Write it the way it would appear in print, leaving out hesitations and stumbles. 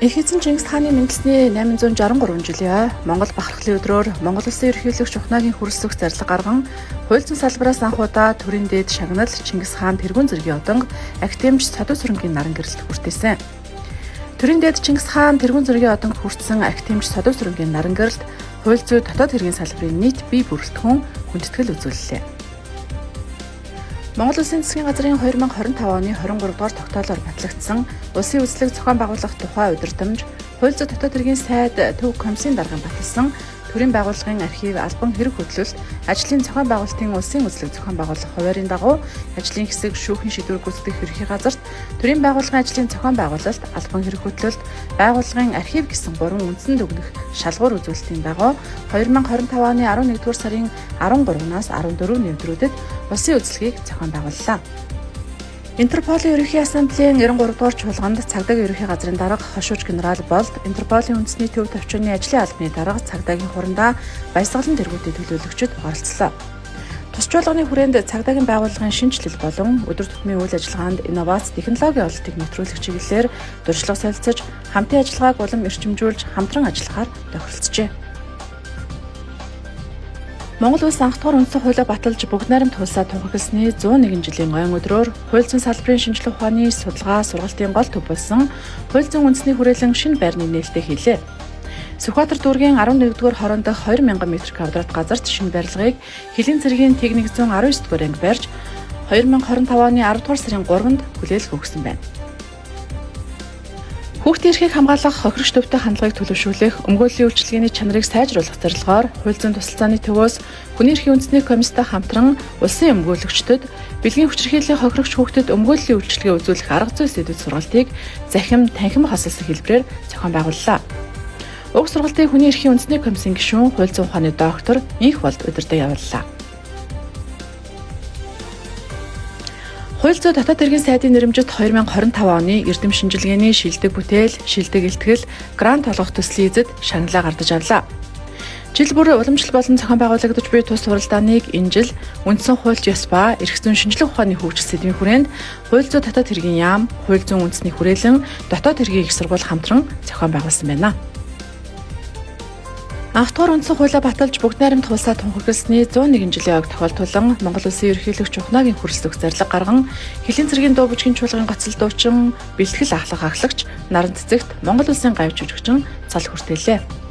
Их эзэн Чингис хааны мэндэлсний 863 жилийн Монгол бахархлын өдрөөр Монгол Улсын ерөнхийлөгч Ухнагийн хүрэлцэх зарлаг гарган хууль зүйн салбараас анх удаа төрийн дээд шагнал Чингис хаан тэргүүн зэргийн одан актемч Содон сүрэнгийн наран гэрэлд хүртээсэн. Төрийн дээд Чингис хаан тэргүүн зэргийн одан хүртсэн актемч Содон сүрэнгийн наран гэрэлд хууль зүй дотоод хэргийн салбарын нийт бие бүрэлдэхүүн хүндэтгэл үзүүллээ. Монгол Улсын засгийн газрын 2025 оны 23 дугаар тогтоолоор батлагдсан улсын үзлэг зохион байгуулах тухай удирдамж, хууль зүйн дотоод хэргийн сайд төв комиссийн дарган баталсан төрийн байгууллагын архив албан хэрэг хөтлөлт, ажлын зохион байгуулалтын улсын үзлэг зохион байгуулах хуваарийн дагуу ажлын хэсэг шүүхийн шийдвэр гүйцэтгэх ерхий газарт төрийн байгууллагын ажлын зохион байгуулалт, албан хэрэг хөтлөлт, байгууллагын архив гэсэн 3 үндсэн дүгнэх шалгуур үзүүлэлтийн дагуу 2025 оны 11-р сарын 13-наас 14-ний өдрүүдэд улсын үзлэгийг зохион байгууллаа. Интерполын ерөнхий ассамблеийн 93 дугаар чуулганд цагдаагийн ерөнхий газрын дарга хошууч генерал Болд, Интерполын үндэсний төв төвчний ажлын албаны дарга цагдаагийн хурандаа баясгалан тэргүүтийн төлөөлөгчид оролцлоо. Тус чуулганы хүрээнд цагдаагийн байгууллагын шинжилэл болон өдөр тутмын үйл ажиллагаанд инновац, технологийн ололтыг нэвтрүүлэх чиглэлээр дуршлаг солилцож, хамтын ажиллагааг улам эрчимжүүлж, хамтран ажиллахаар тохиролцжээ. Монгол улс анх дугаар үндсэн хуулиа баталж бүгд найрамд хуулсаа тунхагласны 101 жилийн ойн өдрөөр хууль зүйн салбарын шинжилгээ ухааны судалгаа сургалтын гол төв болсон хууль зүйн үндэсний хүрээлэн шинэ байрны нээлттэй хийлээ. Сүхбаатар дүүргийн 11-р хорон дах 2000 м2 газарт шинэ барилгыг Хилийн цэргийн Тэг 119-р анги барьж 2025 оны 10-р сарын 3-нд хүлээлт өгсөн байна. Хүүхдийн эрхийг хамгаалах хохирогч төвтэй хандлагыг төлөвшүүлэх, өмгөөллийн үйлчилгээний чанарыг сайжруулах зорилгоор хууль зүйн тусалцааны төвөөс хүний эрхийн үндэсний комисстай хамтран улсын өмгөөлөгчдөд бэлгийн хүчирхийллийн хохирогч хүүхдэд өмгөөллийн үйлчилгээ үзүүлэх арга зүй сэдвүүд сургалтыг захим танхим хосолсон хэлбэрээр зохион байгууллаа. Уг сургалтыг хүний эрхийн үндэсний комиссийн гишүүн хууль зүйн ухааны доктор Инх Болд удирдах явууллаа. Хууль зүйн дотоод хэргийн сайдын нэрэмжит 2025 оны эрдэм шинжилгээний шилдэг бүтээл, шилдэг илтгэл, грант олгох төслийн эзэд шагналаа гардаж авлаа. Жил бүр уламжлал болон зохион байгуулагдаж буй тус суралдааныг энэ жил үндсэн хуульч ёс ба эрх зүйн шинжилгээ ухааны хөгжил сэдвийн хүрээнд хууль зүйн дотоод хэргийн яам, хууль зүйн үндэсний хүрээлэн, дотоод хэргийн их сургууль хамтран зохион байгуулсан байна. Анх дугаар үндсэн хуулиа баталж бүгд найрамд хуулсаа тунхагласны 101 жилийн ойг тохиолдуулан Монгол Улсын ерөнхийлөгч Ухнагийн хүрэлцэх зарлаг гарган Хилийн цэргийн дуу бүжгийн чуулгын гоцол дуучин, бэлтгэл ахлах аглагч, наран цэцэгт Монгол Улсын гавь жүжигчин цал хүртээлээ.